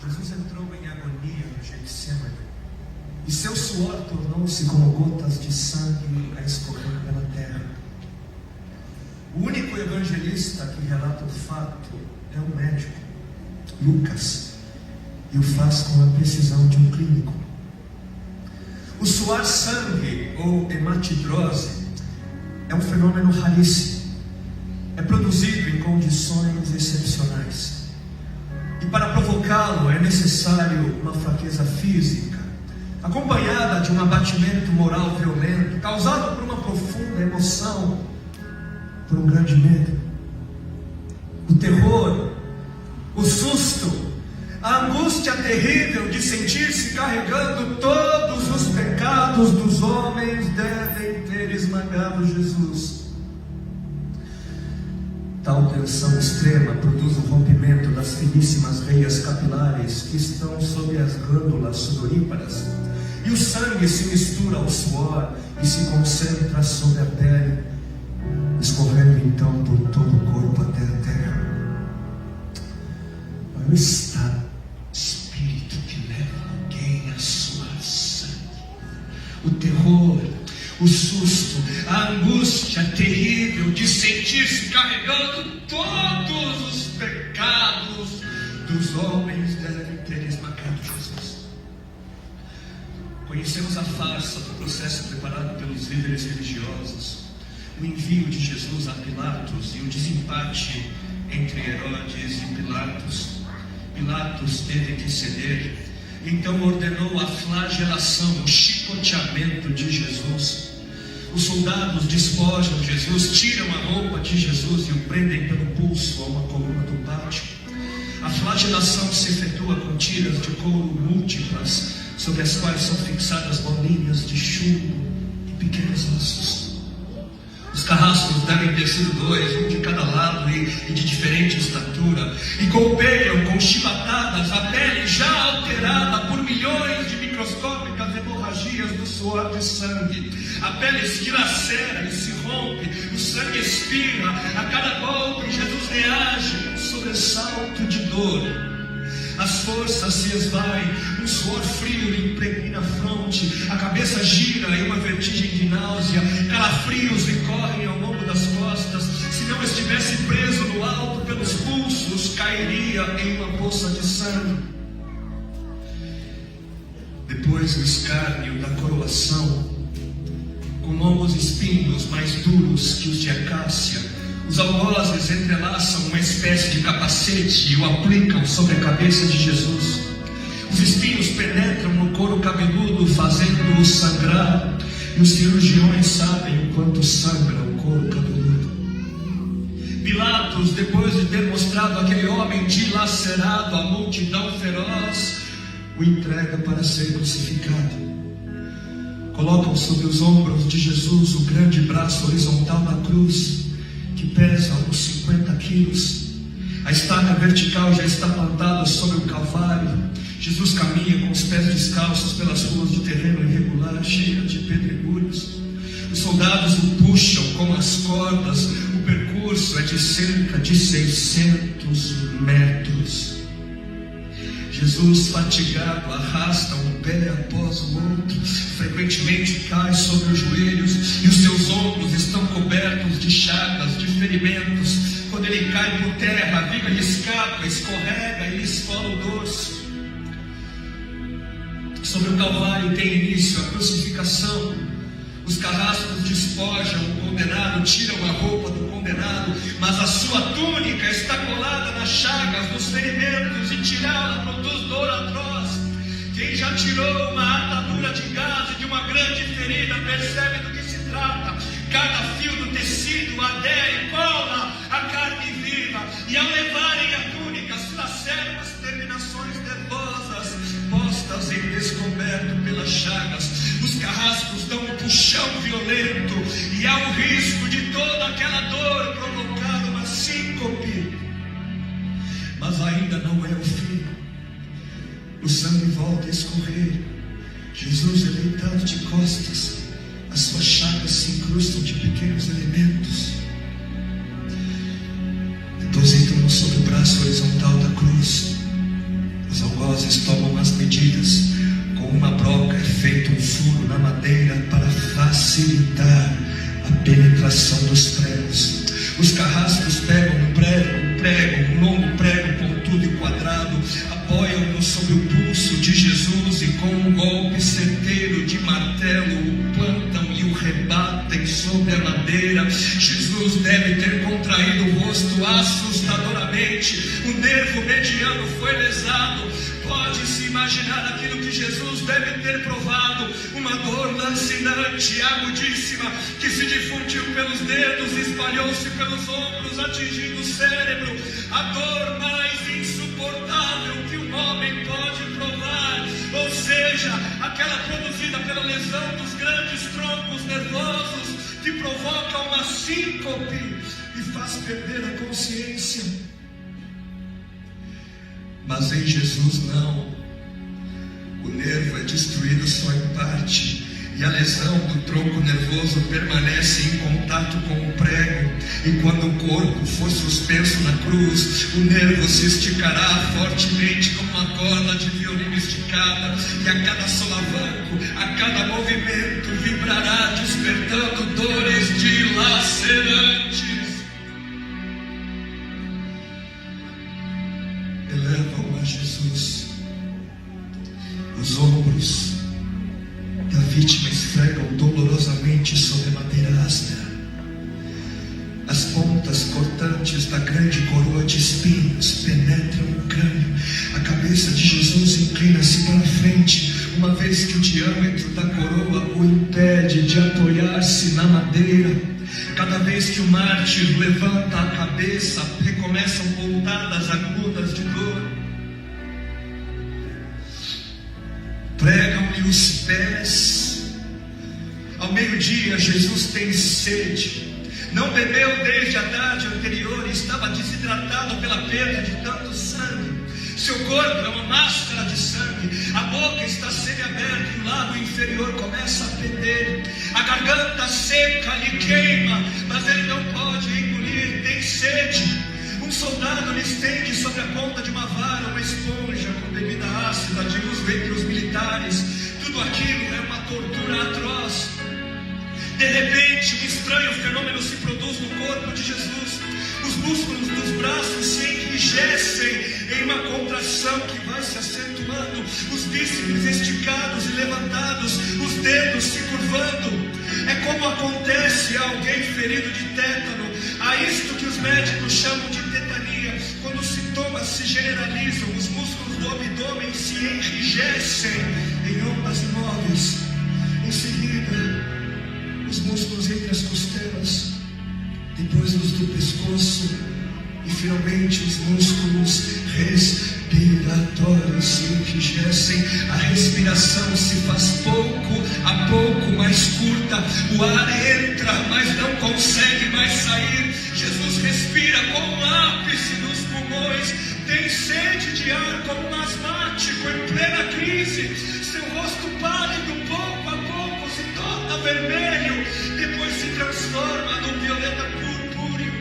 Jesus entrou em agonia no Getsemane, e seu suor tornou-se como gotas de sangue a escorrer pela terra. O único evangelista que relata o fato é o médico, Lucas, e o faz com a precisão de um clínico. O suar sangue, ou hematidrose, é um fenômeno raríssimo. É produzido em condições excepcionais. E para provocá-lo é necessário uma fraqueza física, acompanhada de um abatimento moral violento, causado por uma profunda emoção, por um grande medo. O terror, o susto, a angústia terrível de sentir-se carregando todos os pecados dos homens devem ter esmagado Jesus. Tal tensão extrema produz o rompimento das finíssimas veias capilares que estão sob as glândulas sudoríparas, e o sangue se mistura ao suor e se concentra sobre a pele, escorrendo então por todo o corpo até a terra. Olha o estado de espírito que leva alguém a suar sangue. O terror, o susto, a angústia terrível de sentir-se carregando todos os pecados dos homens devem ter esmagado Jesus. Conhecemos a farsa do processo preparado pelos líderes religiosos, o envio de Jesus a Pilatos e o desempate entre Herodes e Pilatos. Pilatos teve que ceder, então ordenou a flagelação, o chicoteamento de Jesus. Os soldados despojam Jesus, tiram a roupa de Jesus e o prendem pelo pulso a uma coluna do pátio. A flagelação se efetua com tiras de couro múltiplas, sobre as quais são fixadas bolinhas de chumbo e pequenos ossos. Os carrascos devem ter sido 2, um de cada lado e de diferente estatura, e golpeiam com chibatadas a pele já alterada por milhões de microscópicas hemorragias do suor de sangue. A pele se dilacera e se rompe, o sangue expira, a cada golpe Jesus reage com um sobressalto de dor. As forças se esvaem, um suor frio lhe impregna a fronte, a cabeça gira em uma vertigem de náusea, calafrios lhe correm ao longo das costas. Se não estivesse preso no alto pelos pulsos, cairia em uma poça de sangue. Depois o escárnio da coroação, com longos espinhos mais duros que os de acácia. Os algozes entrelaçam uma espécie de capacete e o aplicam sobre a cabeça de Jesus. Os espinhos penetram no couro cabeludo, fazendo-o sangrar, e os cirurgiões sabem o quanto sangra o couro cabeludo. Pilatos, depois de ter mostrado aquele homem dilacerado à multidão feroz, o entrega para ser crucificado. Colocam sobre os ombros de Jesus o grande braço horizontal da cruz, que pesa uns 50 quilos. A estaca vertical já está plantada sobre o calvário. Jesus caminha com os pés descalços pelas ruas de terreno irregular, cheias de pedregulhos. Os soldados o puxam com as cordas. O percurso é de cerca de 600 metros. Jesus, fatigado, arrasta um pé após o outro, frequentemente cai sobre os joelhos, e os seus ombros estão cobertos de chagas, de ferimentos. Quando ele cai por terra, a viga lhe escapa, escorrega e lhe esfola o dorso. Sobre o Calvário tem início a crucificação. Os carrascos despojam o condenado, tiram a roupa do condenado, mas a sua túnica está colada nas chagas dos ferimentos, e tirá-la produz dor atroz. Quem já tirou uma atadura de gás de uma grande ferida percebe do que se trata. Cada fio do tecido adere e cola a carne viva, e ao levarem a túnica se laceram as terminações nervosas, postas em descoberto pelas chagas. Os carrascos dão um puxão violento, e há o risco de toda aquela dor provocar uma síncope. Mas ainda não é o fim. O sangue volta a escorrer. Jesus é deitado de costas. As suas chagas se incrustam de pequenos elementos. Depositam-no sobre o braço horizontal da cruz. Os algozes tomam as medidas. Com uma broca é feito um furo na madeira para facilitar a penetração dos pregos. Os carrascos pegam um longo prego pontudo e quadrado, apoiam-no sobre o pulso de Jesus e com um golpe certeiro de martelo o plantam e o rebatem sobre a madeira. Jesus deve ter contraído o rosto assustadoramente. O nervo mediano foi lesado. Pode-se imaginar aquilo que Jesus deve ter provado: uma dor lancinante, agudíssima, que se difundiu pelos dedos, espalhou-se pelos ombros, atingindo o cérebro. A dor mais insuportável que um homem pode provar, ou seja, aquela produzida pela lesão dos grandes troncos nervosos, que provoca uma síncope e faz perder a consciência. Mas em Jesus não. O nervo é destruído só em parte, e a lesão do tronco nervoso permanece em contato com o prego. E quando o corpo for suspenso na cruz, o nervo se esticará fortemente como uma corda de violino esticada, e a cada solavanco, a cada movimento, vibrará, despertando dores dilacerantes. Elevam a Jesus. Os ombros da vítima esfregam dolorosamente sobre a madeira áspera. As pontas cortantes da grande coroa de espinhos penetram o crânio. A cabeça de Jesus inclina-se para frente, uma vez que o diâmetro da coroa o impede de apoiar-se na madeira. Cada vez que o mártir levanta a cabeça, recomeçam pontadas agudas de dor. Pregam-lhe os pés. Ao meio-dia, Jesus tem sede. Não bebeu desde a tarde anterior e estava desidratado pela perda de tanto sangue. Seu corpo é uma máscara de sangue. A boca está semi-aberta e o lado inferior começa a pender. A garganta seca lhe queima, mas ele não pode engolir, tem sede. Um soldado lhe estende sobre a ponta de uma vara uma esponja com bebida ácida de uso entre os militares. Tudo aquilo é uma tortura atroz. De repente, um estranho fenômeno se produz no corpo de Jesus. Os músculos dos braços se enrijecem em uma contração que vai se acentuando, os bíceps esticados e levantados, os dedos se curvando. É como acontece a alguém ferido de tétano, a isto que os médicos chamam de tetania. Quando os sintomas se generalizam, os músculos do abdômen se enrijecem em ondas imóveis. Em seguida, os músculos entre as costelas, depois os do pescoço e finalmente os músculos respiratórios se enrijecem. A respiração se faz pouco a pouco mais curta. O ar entra, mas não consegue mais sair. Jesus respira com um ápice nos pulmões. Tem sede de ar como um asmático em plena crise. Seu rosto pálido, pouco a pouco, se torna vermelho, depois se transforma num violeta purpúreo.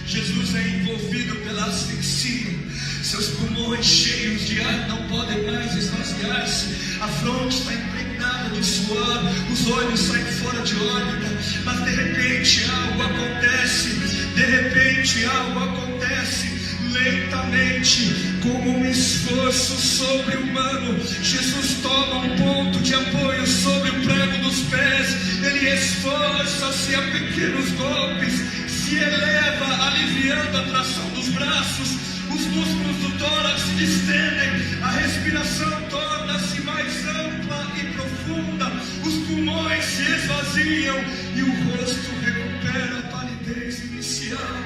Jesus é envolvido pela asfixia. Seus pulmões cheios de ar não podem mais esvaziar-se. A fronte está impregnada de suor, os olhos saem fora de órbita. Mas de repente algo acontece. De repente algo acontece. Lentamente, como um esforço sobre-humano, Jesus toma um ponto de apoio sobre o prego dos pés. Ele esforça-se a pequenos golpes, se eleva, aliviando a tração dos braços. Os músculos do tórax se distendem, a respiração torna-se mais ampla e profunda, os pulmões se esvaziam e o rosto recupera a palidez inicial.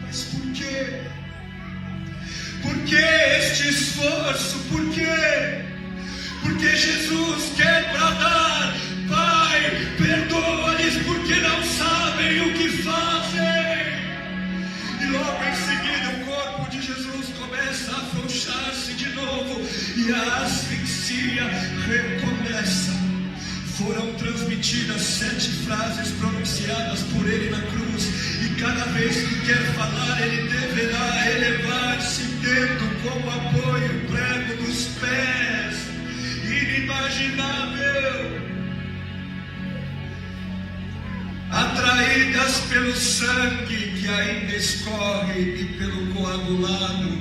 Mas por quê? Por que este esforço? Por quê? Porque Jesus quer bradar: Pai, perdoa-lhes porque não sabem o que fazem. E logo em seguida o corpo de Jesus começa a afrouxar-se de novo e a asfixia recomeça. Foram transmitidas 7 frases pronunciadas por ele na cruz, e cada vez que quer falar ele deverá elevar-se tendo como apoio o prego dos pés. Inimaginável. Atraídas pelo sangue que ainda escorre e pelo coagulado,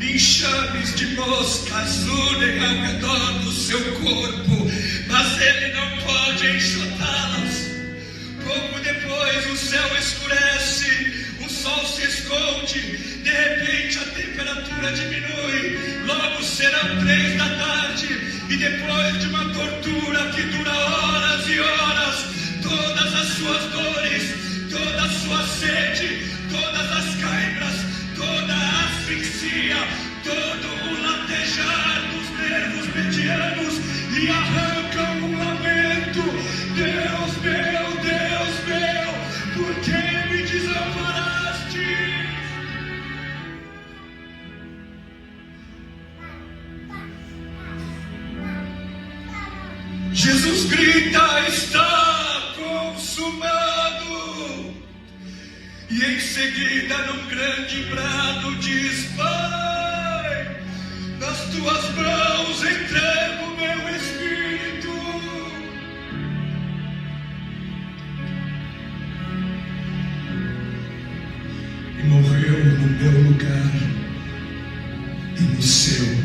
enxames de moscas unem ao redor do seu corpo, mas ele não pode enxotá-las. Pouco depois o céu escurece, o sol se esconde, de repente a temperatura diminui, logo serão 3 da tarde, e depois de uma tortura que dura horas e horas, todas as suas dores, toda a sua sede, todas as cãibras, toda a asfixia, todo o latejar dos nervos medianos lhe arrancam um lamento. Deus meu, por que me desamparaste? Jesus grita: está consumado. E em seguida, num grande brado, diz: Pai, nas tuas mãos entrego meu espírito. E morreu no meu lugar e no seu.